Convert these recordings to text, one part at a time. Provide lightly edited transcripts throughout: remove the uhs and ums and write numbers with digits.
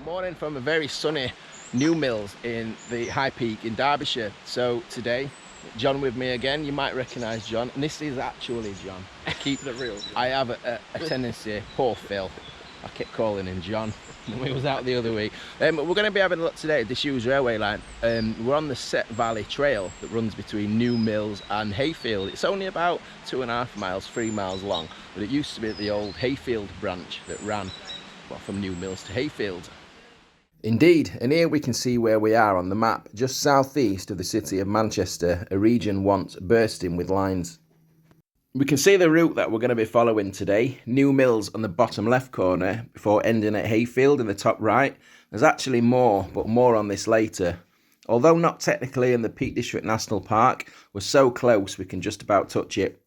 Morning from a very sunny New Mills in the High Peak in Derbyshire. So today, John with me again. You might recognise John, and this is actually John. I have a tendency, poor Phil, I kept calling him John when we was out the other week. We're going to be having a look today at Disused railway line. We're on the Sett Valley Trail that runs between New Mills and Hayfield. It's only about 2.5 miles, 3 miles long, but it used to be the old Hayfield branch that ran from New Mills to Hayfield. Indeed, and here we can see where we are on the map, just southeast of the city of Manchester, a region once bursting with lines. We can see the route that we're going to be following today. New Mills on the bottom left corner before ending at Hayfield in the top right. There's actually more, but more on this later. Although not technically in the Peak District National Park, we're so close we can just about touch it.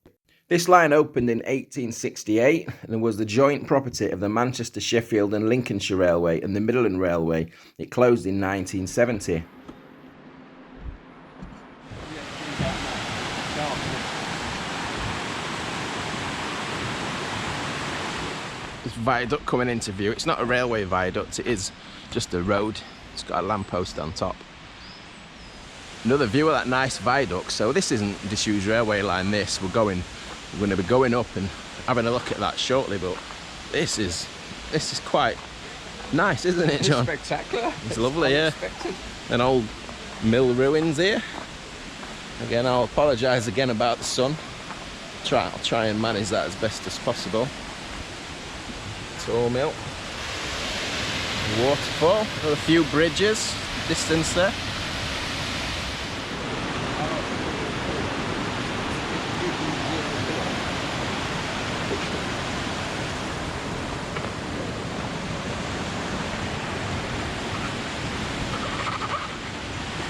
This line opened in 1868 and was the joint property of the Manchester, Sheffield and Lincolnshire Railway and the Midland Railway. It closed in 1970. This viaduct coming into view, it's not a railway viaduct, it is just a road. It's got a lamppost on top. Another view of that nice viaduct. So this isn't Disused railway line, this. We're going to be going up and having a look at that shortly, but this is quite nice, isn't it, John? It's spectacular. It's lovely, yeah. An old mill ruins here. Again, I'll apologise again about the sun. I'll try and manage that as best as possible. Torrs Mill. Waterfall. A few bridges. Distance there.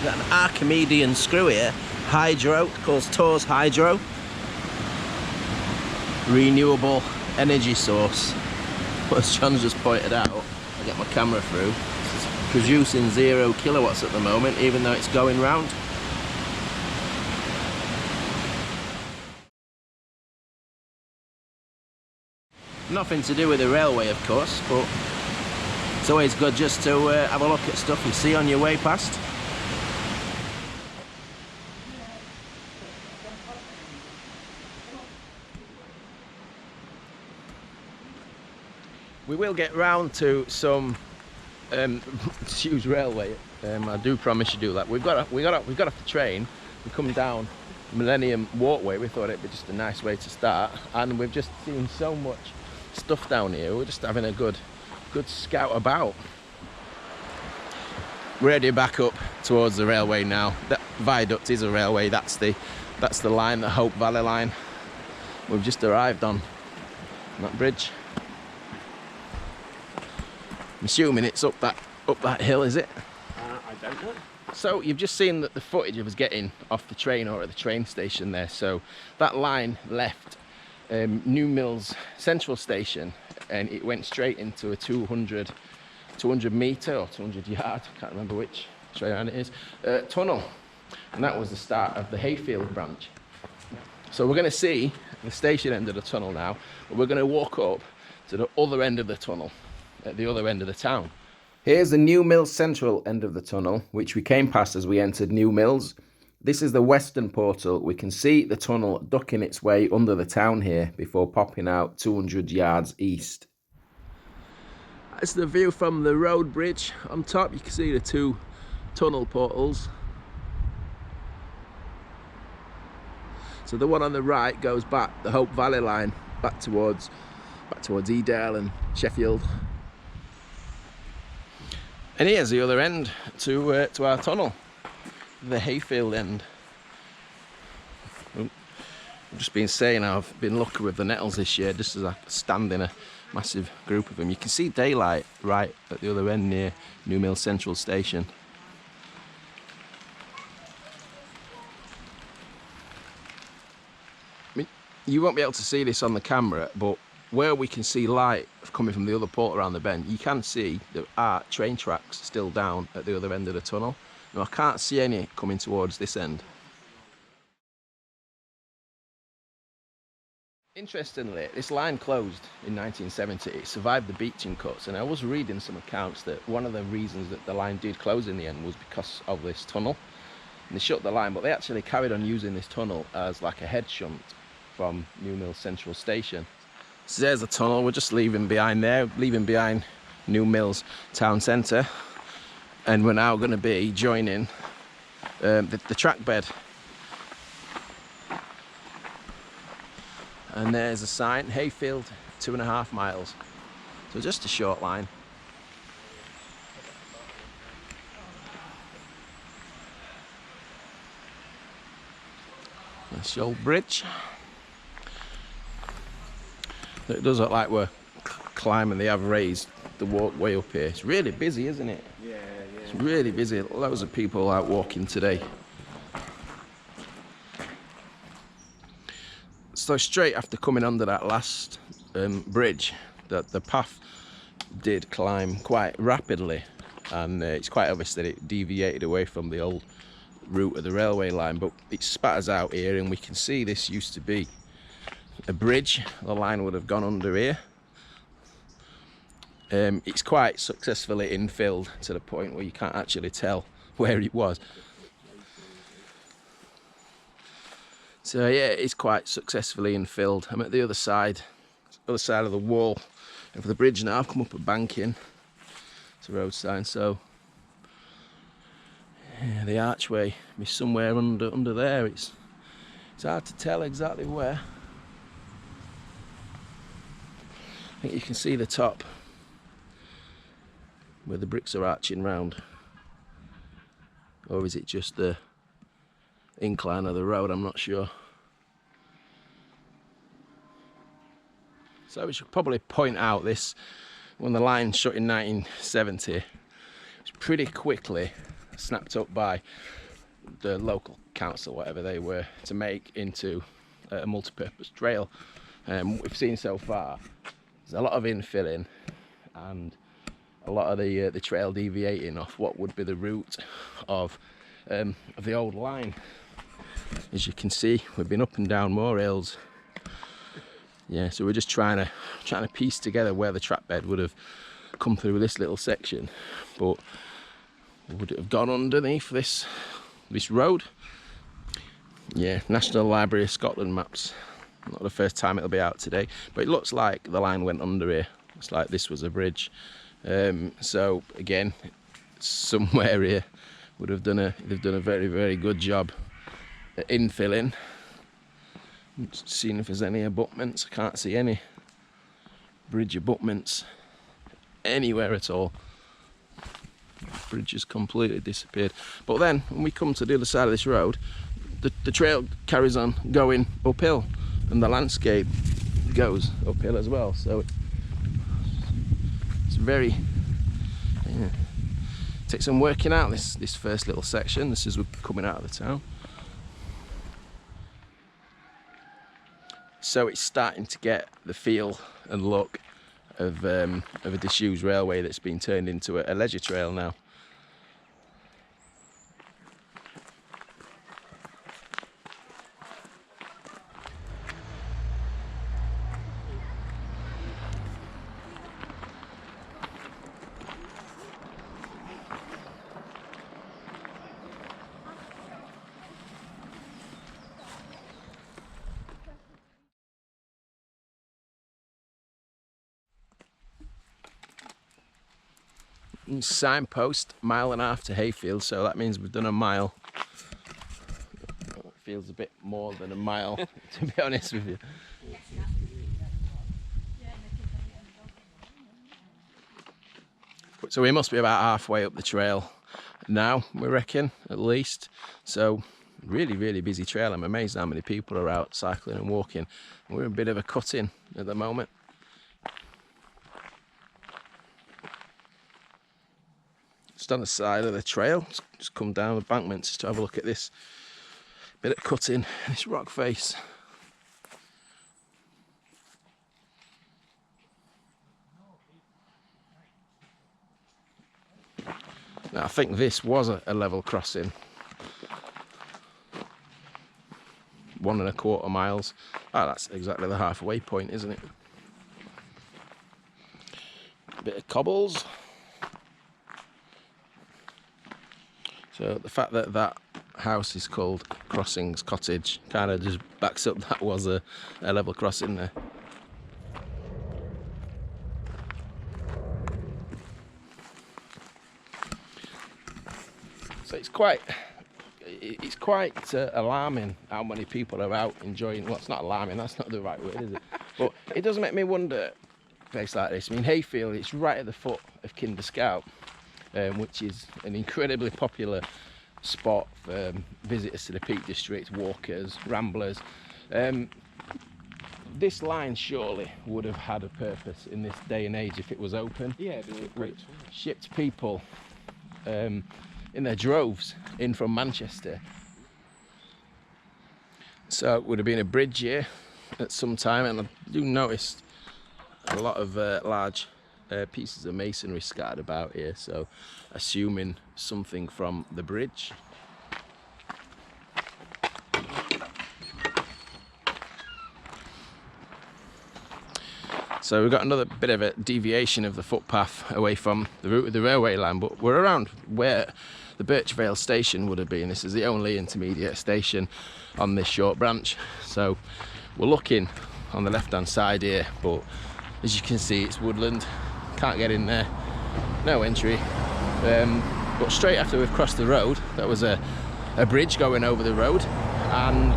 Got an Archimedean screw here, hydro, called Torrs Hydro. Renewable energy source. But as John's just pointed out, I get my camera through, it's producing 0 kilowatts at the moment, even though it's going round. Nothing to do with the railway, of course, but it's always good just to have a look at stuff you see on your way past. We will get round to some Disused railway. I do promise you do that. We got off the train. We come down Millennium Walkway. We thought it'd be just a nice way to start, and we've just seen so much stuff down here. We're just having a good scout about. We're heading back up towards the railway now. That viaduct is a railway. That's the line, the Hope Valley line. We've just arrived on that bridge. I'm assuming it's up that hill, is it? I don't know. So you've just seen that the footage of us getting off the train or at the train station there. So that line left New Mills Central Station and it went straight into a 200 metre or 200 yard, can't remember which train line it is, tunnel. And that was the start of the Hayfield branch. So we're going to see the station end of the tunnel now, but we're going to walk up to the other end of the tunnel, at the other end of the town. Here's the New Mills Central end of the tunnel, which we came past as we entered New Mills. This is the western portal. We can see the tunnel ducking its way under the town here before popping out 200 yards east. That's the view from the road bridge. On top you can see the 2 tunnel portals. So the one on the right goes back, the Hope Valley line, back towards Edale and Sheffield. And here's the other end to our tunnel, the Hayfield end. I've just been saying I've been lucky with the nettles this year, just as I stand in a massive group of them. You can see daylight right at the other end near New Mills Central Station. I mean, you won't be able to see this on the camera, but where we can see light coming from the other port around the bend, you can see there are train tracks still down at the other end of the tunnel. Now I can't see any coming towards this end. Interestingly, this line closed in 1970. It survived the beaching cuts, and I was reading some accounts that one of the reasons that the line did close in the end was because of this tunnel. And they shut the line, but they actually carried on using this tunnel as like a head shunt from New Mill Central Station. So there's the tunnel. We're just leaving behind there, leaving behind New Mills Town Centre, and we're now going to be joining the track bed. And there's a sign, Hayfield, 2.5 miles. So just a short line. This old bridge. It does look like we're climbing. They have raised the walkway up here. It's really busy, isn't it? Yeah. It's really busy. Loads of people out walking today. So straight after coming under that last bridge, the path did climb quite rapidly, and it's quite obvious that it deviated away from the old route of the railway line, but it spat us out here, and we can see this used to be a bridge. The line would have gone under here. It's quite successfully infilled to the point where you can't actually tell where it was. So yeah, it's quite successfully infilled. I'm at the other side of the wall of the bridge now. I've come up a banking. It's a road sign, so yeah, the archway is somewhere under there. It's hard to tell exactly where. I think you can see the top where the bricks are arching round, or is it just the incline of the road? I'm not sure. So we should probably point out this, when the line shut in 1970, it was pretty quickly snapped up by the local council, whatever they were, to make into a multi-purpose trail. What we've seen so far, there's a lot of infilling and a lot of the trail deviating off what would be the route of the old line. As you can see, we've been up and down more hills. Yeah, so we're just trying to piece together where the track bed would have come through this little section, but would it have gone underneath this road? Yeah, National Library of Scotland maps. Not the first time it'll be out today, but it looks like the line went under here. It's like this was a bridge. So again, somewhere here they've done a very, very good job at infilling. Just seeing if there's any abutments. I can't see any bridge abutments anywhere at all. Bridge has completely disappeared. But then when we come to the other side of this road, the trail carries on going uphill, and the landscape goes uphill as well. So it's very, yeah, takes some working out, this first little section. This is we're coming out of the town. So it's starting to get the feel and look of a disused railway that's been turned into a leisure trail now. Signpost, 1.5 miles to Hayfield, so that means we've done a mile. It feels a bit more than a mile, to be honest with you. So we must be about halfway up the trail now, we reckon, at least. So really, really busy trail. I'm amazed how many people are out cycling and walking. We're in a bit of a cut-in at the moment. Just on the side of the trail, just come down the embankment just to have a look at this bit of cutting, this rock face. Now, I think this was a level crossing 1¼ miles. Oh, that's exactly the halfway point, isn't it? A bit of cobbles. So the fact that that house is called Crossings Cottage kind of just backs up that was a level crossing there. So it's quite alarming how many people are out enjoying. Well, it's not alarming, that's not the right word, is it? But it does make me wonder, a place like this. I mean, Hayfield, it's right at the foot of Kinder Scout, which is an incredibly popular spot for visitors to the Peak District, walkers, ramblers. This line surely would have had a purpose in this day and age if it was open. Yeah, it'd be great. Shipped people in their droves in from Manchester. So it would have been a bridge here at some time, and I do notice a lot of large pieces of masonry scattered about here, so assuming something from the bridge. So we've got another bit of a deviation of the footpath away from the route of the railway line, but we're around where the Birch Vale station would have been. This is the only intermediate station on this short branch. So we're looking on the left hand side here, but as you can see it's woodland, can't get in there, no entry. But straight after we've crossed the road, there was a bridge going over the road, and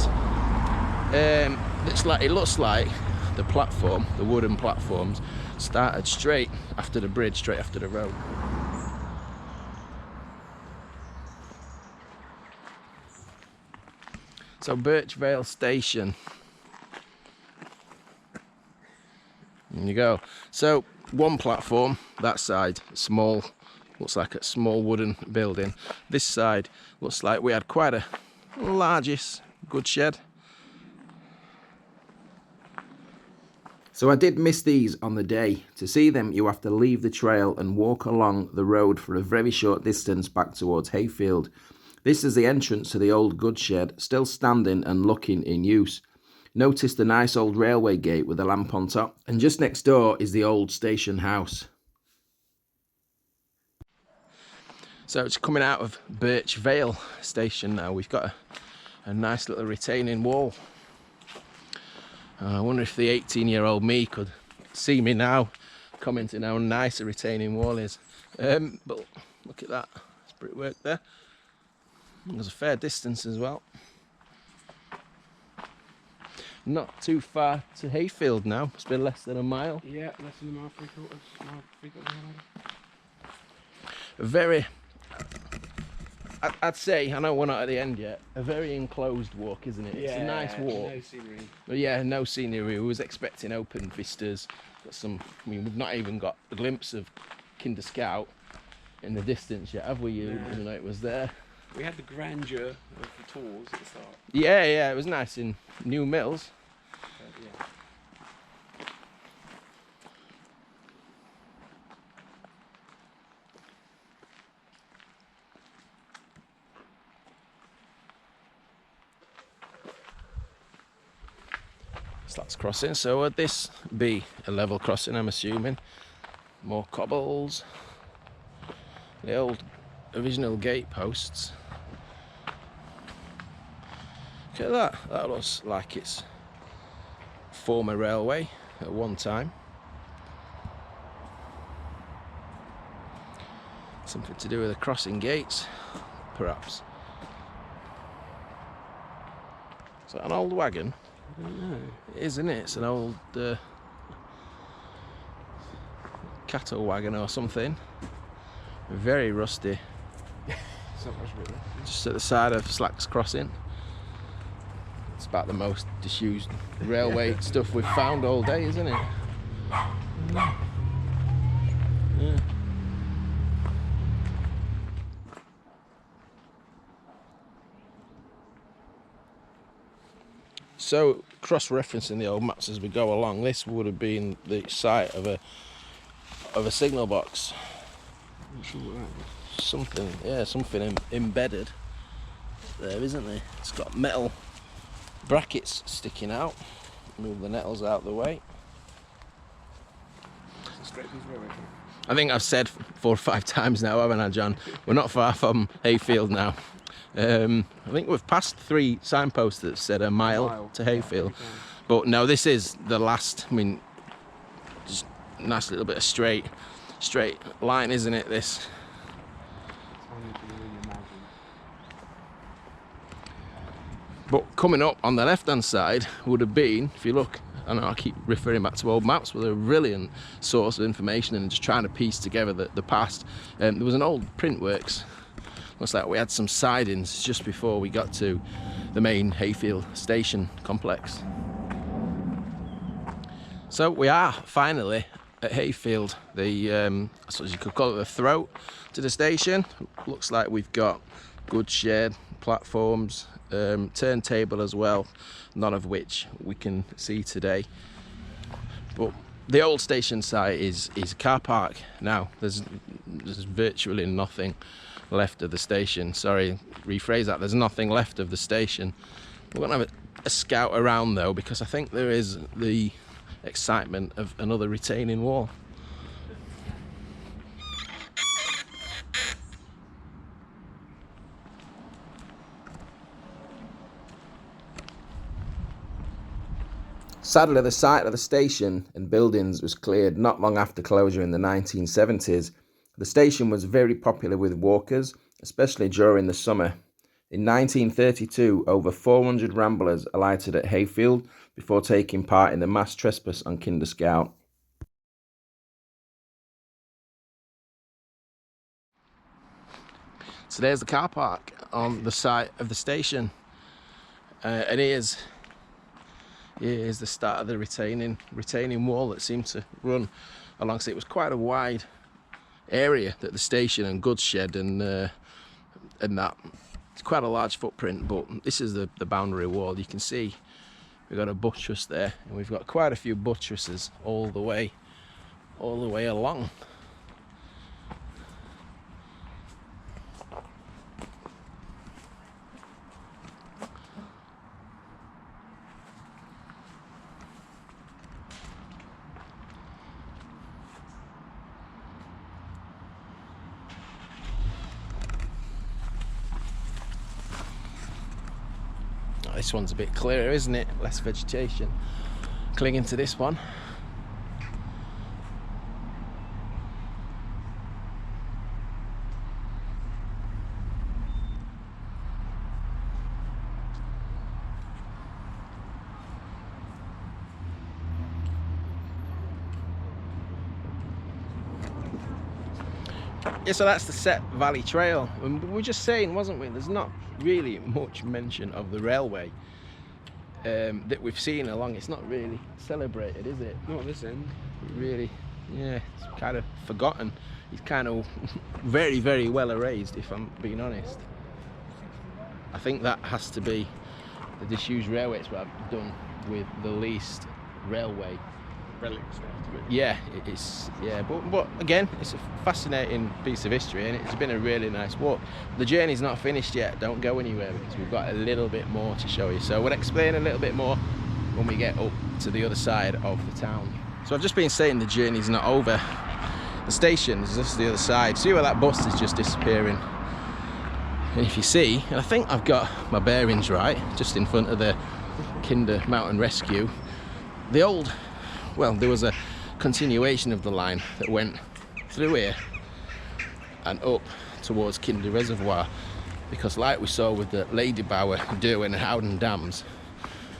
it looks like the platform, the wooden platforms, started straight after the bridge, straight after the road. So Birch Vale Station. There you go. So one platform, that side, small, looks like a small wooden building. This side looks like we had quite a largest goods shed. So I did miss these on the day. To see them, you have to leave the trail and walk along the road for a very short distance back towards Hayfield. This is the entrance to the old goods shed, still standing and looking in use. Notice the nice old railway gate with a lamp on top. And just next door is the old station house. So it's coming out of Birch Vale Station now. We've got a nice little retaining wall. I wonder if the 18-year-old me could see me now, commenting how nice a retaining wall is. But look at that, it's brickwork there. There's a fair distance as well. Not too far to Hayfield now, it's been less than a mile. Yeah, less than a mile, three-quarters. Very, I'd say, I know we're not at the end yet, a very enclosed walk, isn't it? It's a nice walk. No scenery. But yeah, no scenery. We was expecting open vistas. Got some, I mean, we've not even got a glimpse of Kinder Scout in the distance yet, have we? You know, it was there. We had the grandeur of the Torrs at the start. Yeah, it was nice in New Mills. Yeah. That's crossing. So would this be a level crossing, I'm assuming? More cobbles. The old original gate posts. Look at that. That looks like it's former railway at one time. Something to do with the crossing gates, perhaps. Is that an old wagon? I don't know. It is, isn't it? It's an old cattle wagon or something. Very rusty. Just at the side of Slacks Crossing. It's about the most disused railway stuff we've found all day, isn't it? Yeah. So, cross-referencing the old maps as we go along, this would have been the site of a signal box. Not sure what that is. Something embedded there, isn't there? It's got metal brackets sticking out. Move the nettles out of the way. I think I've said 4 or 5 times now, haven't I, John? We're not far from Hayfield now. I think we've passed 3 signposts that said a mile to Hayfield. Yeah, but no, this is the last. I mean, just a nice little bit of straight line, isn't it, this? But coming up on the left-hand side would have been, if you look, I know I keep referring back to old maps, but they're a brilliant source of information and just trying to piece together the past. There was an old print works. Looks like we had some sidings just before we got to the main Hayfield station complex. So we are finally at Hayfield, the I suppose you could call it the throat to the station. Looks like we've got good shared platforms, turntable as well, none of which we can see today. But the old station site is a car park now. There's virtually nothing left of the station. Sorry, rephrase that. There's nothing left of the station. We're going to have a scout around though, because I think there is the excitement of another retaining wall. Sadly, the site of the station and buildings was cleared not long after closure in the 1970s. The station was very popular with walkers, especially during the summer. In 1932, over 400 ramblers alighted at Hayfield before taking part in the mass trespass on Kinder Scout. So there's the car park on the site of the station, and here's the start of the retaining wall that seemed to run alongside. It was quite a wide area that the station and goods shed and that. It's quite a large footprint, but this is the boundary wall. You can see we've got a buttress there, and we've got quite a few buttresses all the way along. This one's a bit clearer, isn't it? Less vegetation clinging to this one. Yeah, so that's the Sett Valley Trail. And we were just saying, wasn't we? There's not really much mention of the railway that we've seen along. It's not really celebrated, is it? Not this end. Really, yeah, it's kind of forgotten. It's kind of very, very well erased, if I'm being honest. I think that has to be the Disused Railway. It's what I've done with the least railway Relics. Yeah, it is. Yeah, but again, it's a fascinating piece of history, and it's been a really nice walk. The journey's not finished yet. Don't go anywhere, because we've got a little bit more to show you. So we'll explain a little bit more when we get up to the other side of the town. So I've just been saying the journey's not over. The station is just the other side. See where that bus is just disappearing. And if you see, and I think I've got my bearings right, just in front of the Kinder Mountain Rescue, the old, well, there was a continuation of the line that went through here and up towards Kinder Reservoir, because like we saw with the Ladybower, Derwent and Howden dams,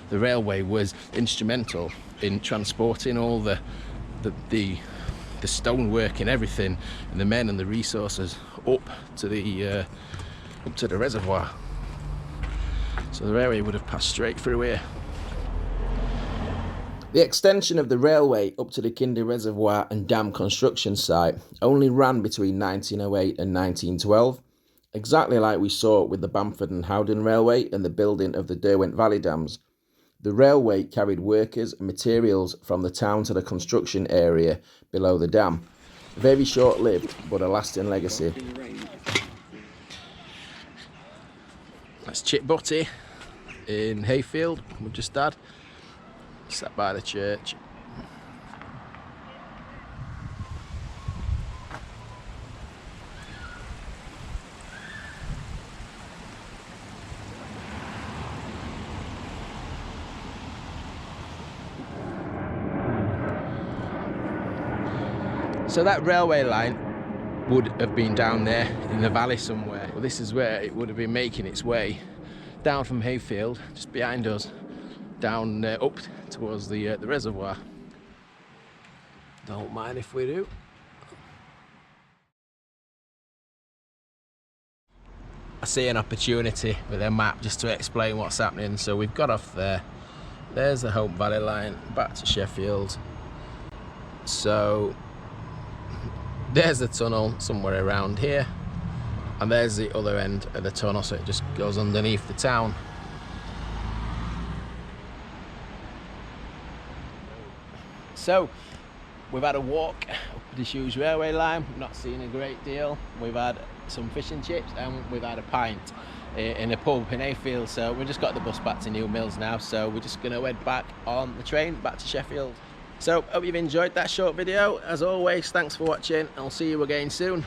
the railway was instrumental in transporting all the stonework and everything, and the men and the resources up to the reservoir. So the railway would have passed straight through here. The extension of the railway up to the Kinder Reservoir and dam construction site only ran between 1908 and 1912, exactly like we saw with the Bamford and Howden Railway and the building of the Derwent Valley dams. The railway carried workers and materials from the town to the construction area below the dam. Very short-lived, but a lasting legacy. That's Chip Butty in Hayfield. We've just had, sat by the church. So that railway line would have been down there in the valley somewhere. Well, this is where it would have been making its way down from Hayfield, just behind us, down up towards the reservoir. Don't mind if we do. I see an opportunity with a map just to explain what's happening. So we've got off there. There's the Hope Valley line back to Sheffield. So there's the tunnel somewhere around here, and there's the other end of the tunnel, so it just goes underneath the town. So we've had a walk up the Disused railway line, not seen a great deal. We've had some fish and chips and we've had a pint in a pub in Hayfield. So we just got the bus back to New Mills now, so we're just going to head back on the train back to Sheffield. So hope you've enjoyed that short video. As always, thanks for watching. I'll see you again soon.